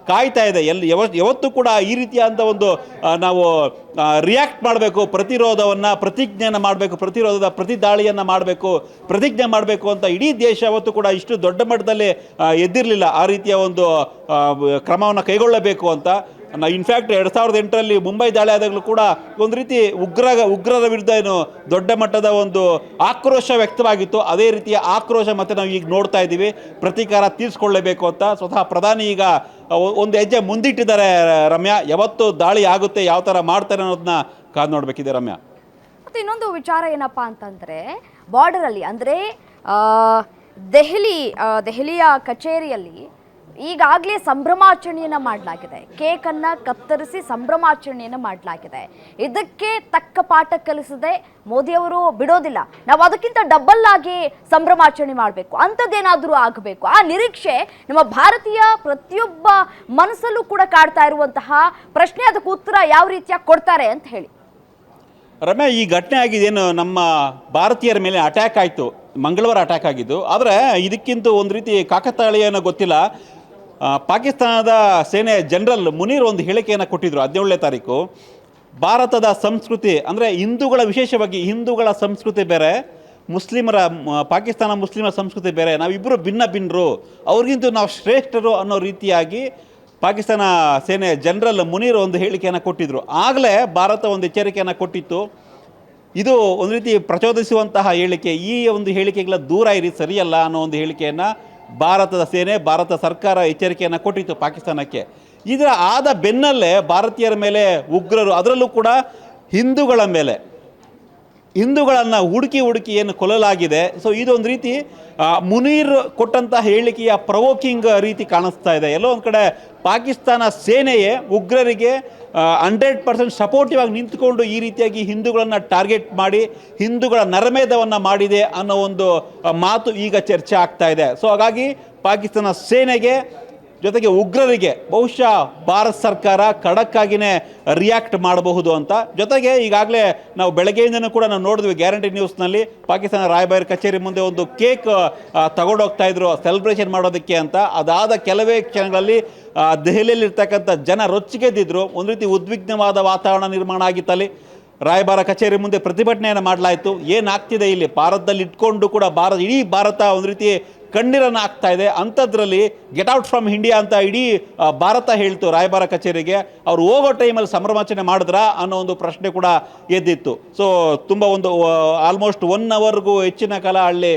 ಕಾಯ್ತಾ ಇದೆ. ಯಾವತ್ತೂ ಕೂಡ ಈ ರೀತಿಯಾದ ಒಂದು ನಾವು ರಿಯಾಕ್ಟ್ ಮಾಡಬೇಕು, ಪ್ರತಿಜ್ಞೆಯನ್ನು ಮಾಡಬೇಕು, ಪ್ರತಿರೋಧದ ಪ್ರತಿ ದಾಳಿಯನ್ನು ಮಾಡಬೇಕು, ಪ್ರತಿಜ್ಞೆ ಮಾಡಬೇಕು ಅಂತ ಇಡೀ ದೇಶ ಯಾವತ್ತೂ ಕೂಡ ಇಷ್ಟು ದೊಡ್ಡ ಮಟ್ಟದಲ್ಲಿ ಎದ್ದಿರಲಿಲ್ಲ. ಆ ರೀತಿಯ ಒಂದು ಕ್ರಮವನ್ನು ಕೈಗೊಳ್ಳಬೇಕು ಅಂತ. ಇನ್ಫ್ಯಾಕ್ಟ್ 2008ರಲ್ಲಿ ಮುಂಬೈ ದಾಳಿ ಆದಾಗಲೂ ಕೂಡ ಒಂದು ರೀತಿ ಉಗ್ರರ ವಿರುದ್ಧ ಏನು ದೊಡ್ಡ ಮಟ್ಟದ ಒಂದು ಆಕ್ರೋಶ ವ್ಯಕ್ತವಾಗಿತ್ತು. ಅದೇ ರೀತಿಯ ಆಕ್ರೋಶ ಮತ್ತೆ ನಾವು ಈಗ ನೋಡ್ತಾ ಇದ್ದೀವಿ. ಪ್ರತೀಕಾರ ತೀರಿಸ್ಕೊಳ್ಳೇಬೇಕು ಅಂತ ಸ್ವತಃ ಪ್ರಧಾನಿ ಈಗ ಒಂದು ಹೆಜ್ಜೆ ಮುಂದಿಟ್ಟಿದ್ದಾರೆ. ರಮ್ಯಾ, ಯಾವತ್ತು ದಾಳಿ ಆಗುತ್ತೆ, ಯಾವ ಥರ ಮಾಡ್ತಾರೆ ಅನ್ನೋದನ್ನ ಕಾದು ನೋಡಬೇಕಿದೆ ರಮ್ಯಾ. ಮತ್ತು ಇನ್ನೊಂದು ವಿಚಾರ ಏನಪ್ಪ ಅಂತಂದರೆ, ಬಾರ್ಡರಲ್ಲಿ ಅಂದರೆ ದೆಹಲಿಯ ಕಚೇರಿಯಲ್ಲಿ ಈಗಾಗಲೇ ಸಂಭ್ರಮಾಚರಣೆಯನ್ನು ಮಾಡಲಾಗಿದೆ. ಕೇಕನ್ನು ಕತ್ತರಿಸಿ ಸಂಭ್ರಮಾಚರಣೆಯನ್ನು ಮಾಡಲಾಗಿದೆ. ಇದಕ್ಕೆ ತಕ್ಕ ಪಾಠ ಕಲಿಸದೆ ಮೋದಿಯವರು ಬಿಡೋದಿಲ್ಲ. ನಾವು ಅದಕ್ಕಿಂತ ಡಬಲ್ ಆಗಿ ಸಂಭ್ರಮಾಚರಣೆ ಮಾಡಬೇಕು, ಅಂಥದ್ದೇನಾದರೂ ಆಗಬೇಕು. ಆ ನಿರೀಕ್ಷೆ ನಮ್ಮ ಭಾರತೀಯ ಪ್ರತಿಯೊಬ್ಬ ಮನಸ್ಸಲ್ಲೂ ಕೂಡ ಕಾಡ್ತಾ ಇರುವಂತಹ ಪ್ರಶ್ನೆ. ಅದಕ್ಕೆ ಉತ್ತರ ಯಾವ ರೀತಿಯಾಗಿ ಕೊಡ್ತಾರೆ ಅಂತ ಹೇಳಿ. ರಮ್ಯಾ, ಈ ಘಟನೆ ಆಗಿದ್ದೇನು ನಮ್ಮ ಭಾರತೀಯರ ಮೇಲೆ ಅಟ್ಯಾಕ್ ಆಯಿತು, ಮಂಗಳವಾರ ಅಟ್ಯಾಕ್ ಆಗಿದ್ದು. ಆದರೆ ಇದಕ್ಕಿಂತ ಒಂದು ರೀತಿ ಕಾಕತಾಳೀಯ ಏನೋ ಗೊತ್ತಿಲ್ಲ, ಪಾಕಿಸ್ತಾನದ ಸೇನೆ ಜನರಲ್ ಮುನೀರ್ ಒಂದು ಹೇಳಿಕೆಯನ್ನು ಕೊಟ್ಟಿದ್ದರು 17ನೇ ತಾರೀಕು. ಭಾರತದ ಸಂಸ್ಕೃತಿ ಅಂದರೆ ವಿಶೇಷವಾಗಿ ಹಿಂದೂಗಳ ಸಂಸ್ಕೃತಿ ಬೇರೆ, ಪಾಕಿಸ್ತಾನ ಮುಸ್ಲಿಮರ ಸಂಸ್ಕೃತಿ ಬೇರೆ, ನಾವಿಬ್ಬರು ಭಿನ್ನರು, ಅವ್ರಿಗಿಂತ ನಾವು ಶ್ರೇಷ್ಠರು ಅನ್ನೋ ರೀತಿಯಾಗಿ ಪಾಕಿಸ್ತಾನ ಸೇನೆ ಜನರಲ್ ಮುನೀರ್ ಒಂದು ಹೇಳಿಕೆಯನ್ನು ಕೊಟ್ಟಿದ್ದರು. ಆಗಲೇ ಭಾರತ ಒಂದು ಎಚ್ಚರಿಕೆಯನ್ನು ಕೊಟ್ಟಿತ್ತು. ಇದು ಒಂದು ರೀತಿ ಪ್ರಚೋದಿಸುವಂತಹ ಹೇಳಿಕೆ, ಈ ಒಂದು ಹೇಳಿಕೆಗಳ ದೂರ ಇರಿ, ಸರಿಯಲ್ಲ ಅನ್ನೋ ಒಂದು ಹೇಳಿಕೆಯನ್ನು ಭಾರತದ ಸೇನೆ, ಭಾರತ ಸರ್ಕಾರ ಎಚ್ಚರಿಕೆಯನ್ನು ಕೊಟ್ಟಿತ್ತು ಪಾಕಿಸ್ತಾನಕ್ಕೆ. ಇದರ ಆದ ಬೆನ್ನಲ್ಲೇ ಭಾರತೀಯರ ಮೇಲೆ ಉಗ್ರರು, ಅದರಲ್ಲೂ ಕೂಡ ಹಿಂದೂಗಳನ್ನು ಹುಡುಕಿ ಏನು ಕೊಲ್ಲಲಾಗಿದೆ. ಸೊ ಇದೊಂದು ರೀತಿ ಮುನೀರ್ ಕೊಟ್ಟಂಥ ಹೇಳಿಕೆಯ ಪ್ರವೋಕಿಂಗ್ ರೀತಿ ಕಾಣಿಸ್ತಾ ಇದೆ. ಎಲ್ಲೋ ಒಂದು ಕಡೆ ಪಾಕಿಸ್ತಾನ ಸೇನೆಯೇ ಉಗ್ರರಿಗೆ 100% ಸಪೋರ್ಟಿವ್ ಆಗಿ ನಿಂತುಕೊಂಡು ಈ ರೀತಿಯಾಗಿ ಹಿಂದೂಗಳನ್ನು ಟಾರ್ಗೆಟ್ ಮಾಡಿ ಹಿಂದೂಗಳ ನರಮೇಧವನ್ನು ಮಾಡಿದೆ ಅನ್ನೋ ಒಂದು ಮಾತು ಈಗ ಚರ್ಚೆ ಆಗ್ತಾ ಇದೆ. ಸೊ ಹಾಗಾಗಿ ಪಾಕಿಸ್ತಾನ ಸೇನೆಗೆ ಜೊತೆಗೆ ಉಗ್ರರಿಗೆ ಬಹುಶಃ ಭಾರತ ಸರ್ಕಾರ ಖಡಕ್ಕಾಗಿಯೇ ರಿಯಾಕ್ಟ್ ಮಾಡಬಹುದು ಅಂತ. ಜೊತೆಗೆ ಈಗಾಗಲೇ ನಾವು ಬೆಳಗ್ಗೆಯಿಂದನೂ ಕೂಡ ನಾವು ನೋಡಿದ್ವಿ ಗ್ಯಾರಂಟಿ ನ್ಯೂಸ್ನಲ್ಲಿ, ಪಾಕಿಸ್ತಾನ ರಾಯಭಾರಿ ಕಚೇರಿ ಮುಂದೆ ಒಂದು ಕೇಕ್ ತಗೊಂಡೋಗ್ತಾ ಇದ್ರು ಸೆಲೆಬ್ರೇಷನ್ ಮಾಡೋದಕ್ಕೆ ಅಂತ. ಅದಾದ ಕೆಲವೇ ಕ್ಷಣಗಳಲ್ಲಿ ದೆಹಲಿಯಲ್ಲಿರ್ತಕ್ಕಂಥ ಜನ ರೊಚ್ಚಿಗೆದ್ದಿದ್ರು. ಒಂದು ರೀತಿ ಉದ್ವಿಗ್ನವಾದ ವಾತಾವರಣ ನಿರ್ಮಾಣ ಆಗಿತ್ತಲ್ಲಿ. ರಾಯಭಾರ ಕಚೇರಿ ಮುಂದೆ ಪ್ರತಿಭಟನೆಯನ್ನು ಮಾಡಲಾಯಿತು. ಏನಾಗ್ತಿದೆ ಇಲ್ಲಿ ಭಾರತದಲ್ಲಿ ಇಟ್ಕೊಂಡು ಕೂಡ ಇಡೀ ಭಾರತ ಒಂದು ರೀತಿ ಕಣ್ಣೀರನ್ನು ಹಾಕ್ತಾ ಇದೆ. ಅಂಥದ್ರಲ್ಲಿ ಗೆಟ್ ಔಟ್ ಫ್ರಮ್ ಇಂಡಿಯಾ ಅಂತ ಇಡೀ ಭಾರತ ಹೇಳ್ತು ರಾಯಭಾರ ಕಚೇರಿಗೆ. ಅವ್ರು ಹೋಗೋ ಟೈಮಲ್ಲಿ ಸಂಭ್ರಮಾಚರಣೆ ಮಾಡಿದ್ರಾ ಅನ್ನೋ ಒಂದು ಪ್ರಶ್ನೆ ಕೂಡ ಎದ್ದಿತ್ತು. ಸೊ ತುಂಬ ಒಂದು ಆಲ್ಮೋಸ್ಟ್ 1 ಅವರ್ಗೂ ಹೆಚ್ಚಿನ ಕಾಲ ಅಲ್ಲಿ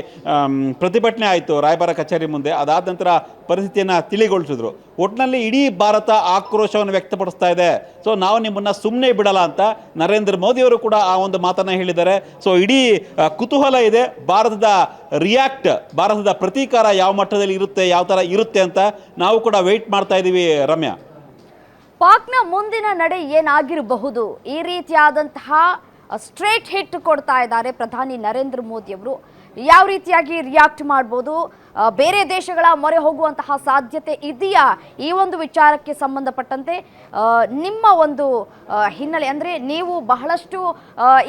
ಪ್ರತಿಭಟನೆ ಆಯಿತು ರಾಯಭಾರ ಕಚೇರಿ ಮುಂದೆ. ಅದಾದ ನಂತರ ಪರಿಸ್ಥಿತಿಯನ್ನು ತಿಳಿಗೊಳಿಸಿದ್ರು. ಒಟ್ಟಿನಲ್ಲಿ ಇಡೀ ಭಾರತ ಆಕ್ರೋಶವನ್ನು ವ್ಯಕ್ತಪಡಿಸ್ತಾ ಇದೆ. ಸೊ ನಾವು ನಿಮ್ಮನ್ನು ಸುಮ್ಮನೆ ಬಿಡಲ್ಲ ಅಂತ ನರೇಂದ್ರ ಮೋದಿಯವರು ಕೂಡ ಆ ಒಂದು ಮಾತನ್ನು ಹೇಳಿದ್ದಾರೆ. ಸೊ ಇಡೀ ಕುತೂಹಲ ಇದೆ ಭಾರತದ ಪ್ರತೀಕಾರ ಯಾವ ಮಟ್ಟದಲ್ಲಿ ಇರುತ್ತೆ, ಯಾವ ಥರ ಇರುತ್ತೆ ಅಂತ ನಾವು ಕೂಡ ವೆಯ್ಟ್ ಮಾಡ್ತಾ ಇದ್ದೀವಿ ರಮ್ಯಾ. ಪಾಕ್ನ ಮುಂದಿನ ನಡೆ ಏನಾಗಿರಬಹುದು? ಈ ರೀತಿಯಾದಂತಹ ಸ್ಟ್ರೇಟ್ ಹಿಟ್ ಕೊಡ್ತಾ ಇದ್ದಾರೆ ಪ್ರಧಾನಿ ನರೇಂದ್ರ ಮೋದಿ ಅವರು. ಯಾವ ರೀತಿಯಾಗಿ ರಿಯಾಕ್ಟ್ ಮಾಡ್ಬೋದು? ಬೇರೆ ದೇಶಗಳ ಮೊರೆ ಹೋಗುವಂತಹ ಸಾಧ್ಯತೆ ಇದೆಯಾ? ಈ ಒಂದು ವಿಚಾರಕ್ಕೆ ಸಂಬಂಧಪಟ್ಟಂತೆ ನಿಮ್ಮ ಒಂದು ಹಿನ್ನೆಲೆ, ಅಂದರೆ ನೀವು ಬಹಳಷ್ಟು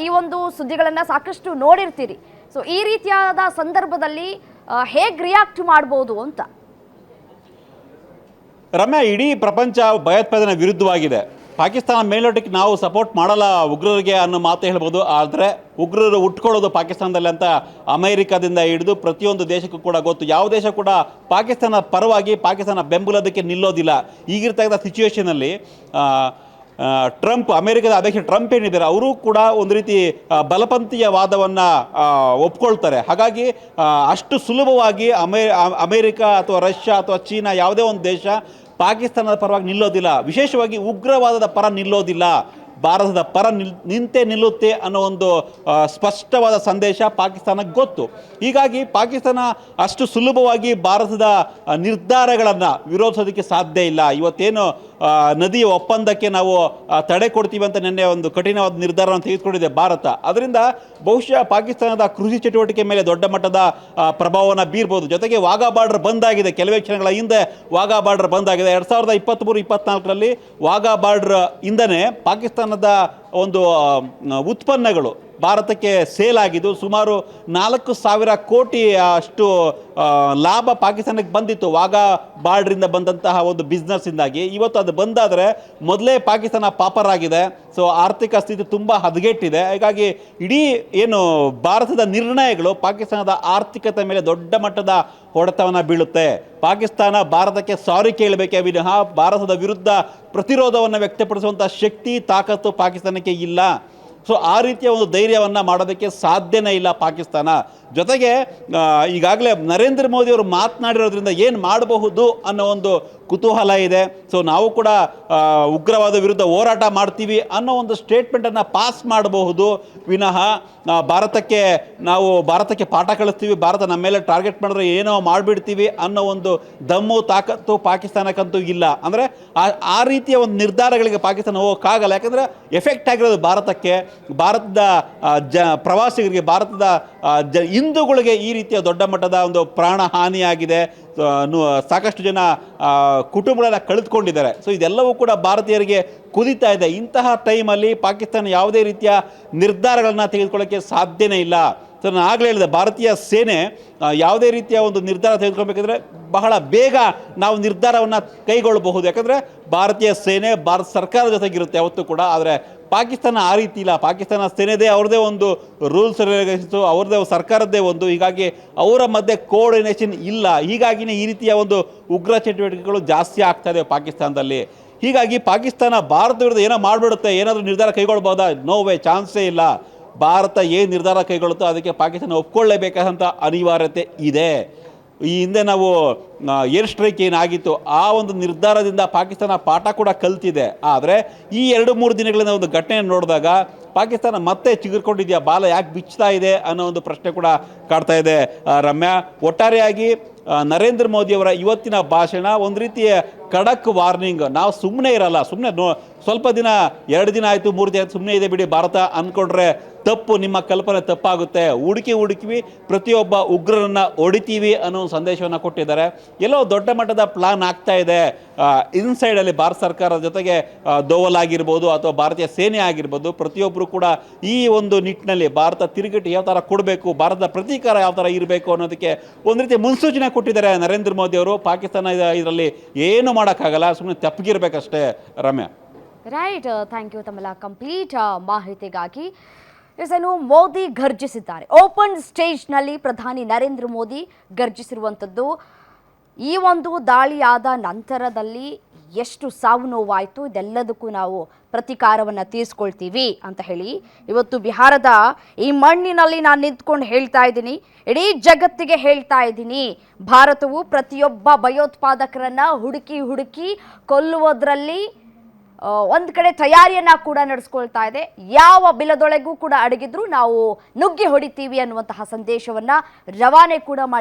ಈ ಒಂದು ಸುದ್ದಿಗಳನ್ನು ಸಾಕಷ್ಟು ನೋಡಿರ್ತೀರಿ. ಸೊ ಈ ರೀತಿಯಾದ ಸಂದರ್ಭದಲ್ಲಿ ಹೇಗೆ ರಿಯಾಕ್ಟ್ ಮಾಡ್ಬೋದು ಅಂತ? ರಮ್ಯಾ, ಇಡೀ ಪ್ರಪಂಚ ಭಯೋತ್ಪಾದನೆ ವಿರುದ್ಧವಾಗಿದೆ. ಪಾಕಿಸ್ತಾನ ಮೇಲ್ನೋಟಕ್ಕೆ ನಾವು ಸಪೋರ್ಟ್ ಮಾಡಲ್ಲ ಉಗ್ರರಿಗೆ ಅನ್ನೋ ಮಾತು ಹೇಳ್ಬೋದು. ಆದರೆ ಉಗ್ರರು ಉಟ್ಕೊಳ್ಳೋದು ಪಾಕಿಸ್ತಾನದಲ್ಲಿ ಅಂತ ಅಮೆರಿಕದಿಂದ ಹಿಡಿದು ಪ್ರತಿಯೊಂದು ದೇಶಕ್ಕೂ ಕೂಡ ಗೊತ್ತು. ಯಾವ ದೇಶ ಕೂಡ ಪಾಕಿಸ್ತಾನ ಪರವಾಗಿ ಪಾಕಿಸ್ತಾನ ಬೆಂಬಲೋದಕ್ಕೆ ನಿಲ್ಲೋದಿಲ್ಲ. ಈಗಿರ್ತಕ್ಕಂಥ ಸಿಚುವೇಷನಲ್ಲಿ ಅಮೆರಿಕದ ಅಧ್ಯಕ್ಷ ಟ್ರಂಪ್ ಏನಿದ್ದಾರೆ ಅವರು ಕೂಡ ಒಂದು ರೀತಿ ಬಲಪಂಥೀಯ ವಾದವನ್ನು ಒಪ್ಕೊಳ್ತಾರೆ. ಹಾಗಾಗಿ ಅಷ್ಟು ಸುಲಭವಾಗಿ ಅಮೆರಿಕ ಅಥವಾ ರಷ್ಯಾ ಅಥವಾ ಚೀನಾ ಯಾವುದೇ ಒಂದು ದೇಶ ಪಾಕಿಸ್ತಾನದ ಪರವಾಗಿ ನಿಲ್ಲೋದಿಲ್ಲ, ವಿಶೇಷವಾಗಿ ಉಗ್ರವಾದದ ಪರ ನಿಲ್ಲೋದಿಲ್ಲ. ಭಾರತದ ಪರ ನಿಂತೇ ನಿಲ್ಲುತ್ತೆ ಅನ್ನೋ ಒಂದು ಸ್ಪಷ್ಟವಾದ ಸಂದೇಶ ಪಾಕಿಸ್ತಾನಕ್ಕೆ ಗೊತ್ತು. ಹೀಗಾಗಿ ಪಾಕಿಸ್ತಾನ ಅಷ್ಟು ಸುಲಭವಾಗಿ ಭಾರತದ ನಿರ್ಧಾರಗಳನ್ನು ವಿರೋಧಿಸೋದಕ್ಕೆ ಸಾಧ್ಯ ಇಲ್ಲ. ಇವತ್ತೇನು ನದಿಯ ಒಪ್ಪಂದಕ್ಕೆ ನಾವು ತಡೆ ಕೊಡ್ತೀವಿ ಅಂತ ನಿನ್ನೆ ಒಂದು ಕಠಿಣವಾದ ನಿರ್ಧಾರವನ್ನು ತೆಗೆದುಕೊಂಡಿದೆ ಭಾರತ. ಅದರಿಂದ ಬಹುಶಃ ಪಾಕಿಸ್ತಾನದ ಕೃಷಿ ಚಟುವಟಿಕೆ ಮೇಲೆ ದೊಡ್ಡ ಮಟ್ಟದ ಪ್ರಭಾವವನ್ನು ಬೀರ್ಬೋದು. ಜೊತೆಗೆ ವಾಘಾ ಬಾರ್ಡರ್ ಬಂದ್ ಆಗಿದೆ, ಕೆಲವೇ ಕ್ಷಣಗಳ ಹಿಂದೆ ವಾಘಾ ಬಾರ್ಡರ್ ಬಂದ್ ಆಗಿದೆ. 2023-24ರಲ್ಲಿ ವಾಘಾ ಬಾರ್ಡರ್ ಇಂದನೇ ಪಾಕಿಸ್ತಾನದ ಒಂದು ಉತ್ಪನ್ನಗಳು ಭಾರತಕ್ಕೆ ಸೇಲ್ ಆಗಿದ್ದು ಸುಮಾರು 4,000 ಕೋಟಿ ಅಷ್ಟು ಲಾಭ ಪಾಕಿಸ್ತಾನಕ್ಕೆ ಬಂದಿತ್ತು ವಾಘಾ ಬಾರ್ಡ್ರಿಂದ ಬಂದಂತಹ ಒಂದು ಬಿಸ್ನೆಸ್ಸಿಂದಾಗಿ. ಇವತ್ತು ಅದು ಬಂದಾದರೆ ಮೊದಲೇ ಪಾಕಿಸ್ತಾನ ಪಾಪರ್ ಆಗಿದೆ. ಸೊ ಆರ್ಥಿಕ ಸ್ಥಿತಿ ತುಂಬ ಹದಗೆಟ್ಟಿದೆ. ಹೀಗಾಗಿ ಇಡೀ ಏನು ಭಾರತದ ನಿರ್ಣಯಗಳು ಪಾಕಿಸ್ತಾನದ ಆರ್ಥಿಕತೆ ಮೇಲೆ ದೊಡ್ಡ ಮಟ್ಟದ ಹೊಡೆತವನ್ನು ಬೀಳುತ್ತೆ. ಪಾಕಿಸ್ತಾನ ಭಾರತಕ್ಕೆ ಸಾರಿ ಕೇಳಬೇಕೇ ವಿನಃ ಭಾರತದ ವಿರುದ್ಧ ಪ್ರತಿರೋಧವನ್ನು ವ್ಯಕ್ತಪಡಿಸುವಂಥ ಶಕ್ತಿ ತಾಕತ್ತು ಪಾಕಿಸ್ತಾನಕ್ಕೆ ಇಲ್ಲ. ಸೊ ಆ ರೀತಿಯ ಒಂದು ಧೈರ್ಯವನ್ನು ಮಾಡೋದಕ್ಕೆ ಸಾಧ್ಯನೇ ಇಲ್ಲ ಪಾಕಿಸ್ತಾನ. ಜೊತೆಗೆ ಈಗಾಗಲೇ ನರೇಂದ್ರ ಮೋದಿ ಅವರು ಮಾತನಾಡಿರೋದ್ರಿಂದ ಏನು ಮಾಡಬಹುದು ಅನ್ನೋ ಒಂದು ಕುತೂಹಲ ಇದೆ. ಸೊ ನಾವು ಕೂಡ ಉಗ್ರವಾದ ವಿರುದ್ಧ ಹೋರಾಟ ಮಾಡ್ತೀವಿ ಅನ್ನೋ ಒಂದು ಸ್ಟೇಟ್ಮೆಂಟನ್ನು ಪಾಸ್ ಮಾಡಬಹುದು ವಿನಃ ಭಾರತಕ್ಕೆ ಪಾಠ ಕಳಿಸ್ತೀವಿ, ಭಾರತ ನಮ್ಮ ಮೇಲೆ ಟಾರ್ಗೆಟ್ ಮಾಡಿದ್ರೆ ಏನೋ ಮಾಡಿಬಿಡ್ತೀವಿ ಅನ್ನೋ ಒಂದು ದಮ್ಮು ತಾಕತ್ತು ಪಾಕಿಸ್ತಾನಕ್ಕಂತೂ ಇಲ್ಲ. ಅಂದರೆ ಆ ರೀತಿಯ ಒಂದು ನಿರ್ಧಾರಗಳಿಗೆ ಪಾಕಿಸ್ತಾನ ಹೋಗೋಕ್ಕಾಗಲ್ಲ. ಯಾಕಂದರೆ ಎಫೆಕ್ಟ್ ಆಗಿರೋದು ಭಾರತಕ್ಕೆ, ಭಾರತದ ಪ್ರವಾಸಿಗರಿಗೆ, ಭಾರತದ ಹಿಂದೂಗಳಿಗೆ ಈ ರೀತಿಯ ದೊಡ್ಡ ಮಟ್ಟದ ಒಂದು ಪ್ರಾಣ ಹಾನಿಯಾಗಿದೆ. ಸಾಕಷ್ಟು ಜನ ಕುಟುಂಬಗಳನ್ನ ಕಳೆದುಕೊಂಡಿದ್ದಾರೆ. ಸೊ ಇದೆಲ್ಲವೂ ಕೂಡ ಭಾರತೀಯರಿಗೆ ಕುದಿತಾ ಇದೆ. ಇಂತಹ ಟೈಮಲ್ಲಿ ಪಾಕಿಸ್ತಾನ ಯಾವುದೇ ರೀತಿಯ ನಿರ್ಧಾರಗಳನ್ನು ತೆಗೆದುಕೊಳ್ಳೋಕ್ಕೆ ಸಾಧ್ಯನೇ ಇಲ್ಲ. ಸೊ ನಾನು ಆಗಲೇ ಹೇಳಿದೆ, ಭಾರತೀಯ ಸೇನೆ ಯಾವುದೇ ರೀತಿಯ ಒಂದು ನಿರ್ಧಾರ ತೆಗೆದುಕೊಳ್ಬೇಕಂದ್ರೆ ಬಹಳ ಬೇಗ ನಾವು ನಿರ್ಧಾರವನ್ನು ಕೈಗೊಳ್ಳಬಹುದು. ಯಾಕಂದರೆ ಭಾರತೀಯ ಸೇನೆ ಭಾರತ ಸರ್ಕಾರದ ಜೊತೆಗಿರುತ್ತೆ ಯಾವತ್ತೂ ಕೂಡ. ಆದರೆ ಪಾಕಿಸ್ತಾನ ಆ ರೀತಿ ಇಲ್ಲ. ಪಾಕಿಸ್ತಾನ ಸೇನೆದೇ ಅವ್ರದ್ದೇ ಒಂದು ರೂಲ್ಸ್ ರೆಗ್ಯುಲೇಷನ್ಸು, ಅವ್ರದ್ದೇ ಸರ್ಕಾರದ್ದೇ ಒಂದು. ಹೀಗಾಗಿ ಅವರ ಮಧ್ಯೆ ಕೋಆರ್ಡಿನೇಷನ್ ಇಲ್ಲ. ಹೀಗಾಗಿನೇ ಈ ರೀತಿಯ ಒಂದು ಉಗ್ರ ಚಟುವಟಿಕೆಗಳು ಜಾಸ್ತಿ ಆಗ್ತಾ ಇದೆ ಪಾಕಿಸ್ತಾನದಲ್ಲಿ. ಹೀಗಾಗಿ ಪಾಕಿಸ್ತಾನ ಭಾರತ ವಿರುದ್ಧ ಏನೋ ಮಾಡಿಬಿಡುತ್ತೆ, ಏನಾದರೂ ನಿರ್ಧಾರ ಕೈಗೊಳ್ಬೋದಾ? ನೋ ವೇ, ಚಾನ್ಸೇ ಇಲ್ಲ. ಭಾರತ ಏನು ನಿರ್ಧಾರ ಕೈಗೊಳ್ಳುತ್ತೋ ಅದಕ್ಕೆ ಪಾಕಿಸ್ತಾನ ಒಪ್ಕೊಳ್ಳೇಬೇಕಾದಂಥ ಅನಿವಾರ್ಯತೆ ಇದೆ. ಈ ಹಿಂದೆ ನಾವು ಏರ್ ಸ್ಟ್ರೈಕ್ ಏನಾಗಿತ್ತು ಆ ಒಂದು ನಿರ್ಧಾರದಿಂದ ಪಾಕಿಸ್ತಾನ ಪಾಠ ಕೂಡ ಕಲ್ತಿದೆ. ಆದರೆ ಈ 2-3 ದಿನಗಳಿಂದ ಒಂದು ಘಟನೆಯನ್ನು ನೋಡಿದಾಗ ಪಾಕಿಸ್ತಾನ ಮತ್ತೆ ಚಿಗುರ್ಕೊಂಡಿದೆಯಾ, ಬಾಲ ಯಾಕೆ ಬಿಚ್ತಾ ಇದೆ ಅನ್ನೋ ಒಂದು ಪ್ರಶ್ನೆ ಕೂಡ ಕಾಡ್ತಾ ಇದೆ. ರಮ್ಯಾ, ಒಟ್ಟಾರೆಯಾಗಿ ನರೇಂದ್ರ ಮೋದಿಯವರ ಇವತ್ತಿನ ಭಾಷಣ ಒಂದು ರೀತಿಯ ಖಡಕ್ ವಾರ್ನಿಂಗ್. ನಾವು ಸುಮ್ಮನೆ ಇರಲ್ಲ, ಸುಮ್ಮನೆ ಸ್ವಲ್ಪ ದಿನ, 2 ದಿನ ಆಯಿತು, 3 ದಿನ ಆಯಿತು, ಸುಮ್ಮನೆ ಇದೆ ಬಿಡಿ ಭಾರತ ಅಂದ್ಕೊಂಡ್ರೆ ತಪ್ಪು, ನಿಮ್ಮ ಕಲ್ಪನೆ ತಪ್ಪಾಗುತ್ತೆ. ಹುಡುಕಿ ಪ್ರತಿಯೊಬ್ಬ ಉಗ್ರರನ್ನು ಹೊಡಿತೀವಿ ಅನ್ನೋ ಒಂದು ಸಂದೇಶವನ್ನು ಕೊಟ್ಟಿದ್ದಾರೆ. ಎಲ್ಲೋ ದೊಡ್ಡ ಮಟ್ಟದ ಪ್ಲಾನ್ ಆಗ್ತಾ ಇದೆ ಇನ್ಸೈಡಲ್ಲಿ. ಭಾರತ ಸರ್ಕಾರದ ಜೊತೆಗೆ ದೋವಲ್ ಆಗಿರ್ಬೋದು ಅಥವಾ ಭಾರತೀಯ ಸೇನೆ ಆಗಿರ್ಬೋದು, ಪ್ರತಿಯೊಬ್ಬರು ಕೂಡ ಈ ಒಂದು ನಿಟ್ಟಿನಲ್ಲಿ ಭಾರತ ತಿರುಗೇಟು ಯಾವ ಥರ ಕೊಡಬೇಕು, ಭಾರತದ ಪ್ರತೀಕಾರ ಯಾವ ಥರ ಇರಬೇಕು ಅನ್ನೋದಕ್ಕೆ ಒಂದು ರೀತಿ ಮುನ್ಸೂಚನೆ ಕೊಟ್ಟಿದ್ದಾರೆ ನರೇಂದ್ರ ಮೋದಿ ಅವರು. ಪಾಕಿಸ್ತಾನ ಇದರಲ್ಲಿ ಏನು ಮಾಡೋಕ್ಕಾಗಲ್ಲ, ಸುಮ್ಮನೆ ತಪ್ಪಗಿರ್ಬೇಕಷ್ಟೇ. ರಮ್ಯಾ, ರೈಟ್, ಥ್ಯಾಂಕ್ ಯು ತಮ್ಮೆಲ್ಲ ಕಂಪ್ಲೀಟ್ ಮಾಹಿತಿಗಾಗಿ. ಏನು ಮೋದಿ ಗರ್ಜಿಸಿದ್ದಾರೆ, ಓಪನ್ ಸ್ಟೇಜ್ನಲ್ಲಿ ಪ್ರಧಾನಿ ನರೇಂದ್ರ ಮೋದಿ ಗರ್ಜಿಸಿರುವಂಥದ್ದು. ಈ ಒಂದು ದಾಳಿಯಾದ ನಂತರದಲ್ಲಿ ಎಷ್ಟು ಸಾವು ನೋವಾಯಿತು, ಇದೆಲ್ಲದಕ್ಕೂ ನಾವು ಪ್ರತೀಕಾರವನ್ನು ತೀರಿಸ್ಕೊಳ್ತೀವಿ ಅಂತ ಹೇಳಿ ಇವತ್ತು ಬಿಹಾರದ ಈ ಮಣ್ಣಿನಲ್ಲಿ ನಾನು ನಿಂತ್ಕೊಂಡು ಹೇಳ್ತಾ ಇದ್ದೀನಿ, ಇಡೀ ಜಗತ್ತಿಗೆ ಹೇಳ್ತಾ ಇದ್ದೀನಿ, ಭಾರತವು ಪ್ರತಿಯೊಬ್ಬ ಭಯೋತ್ಪಾದಕರನ್ನು ಹುಡುಕಿ ಕೊಲ್ಲುವುದರಲ್ಲಿ ಒಂದು ಕಡೆ ತಯಾರಿಯನ್ನು ಕೂಡ ನಡೆಸ್ಕೊಳ್ತಾ ಇದೆ. ಯಾವ ಬಿಲದೊಳಗೂ ಕೂಡ ಅಡಗಿದ್ರು ನಾವು ನುಗ್ಗಿ ಹೊಡಿತೀವಿ ಅನ್ನುವಂತಹ ಸಂದೇಶವನ್ನು ರವಾನೆ ಕೂಡ ಮಾಡಿ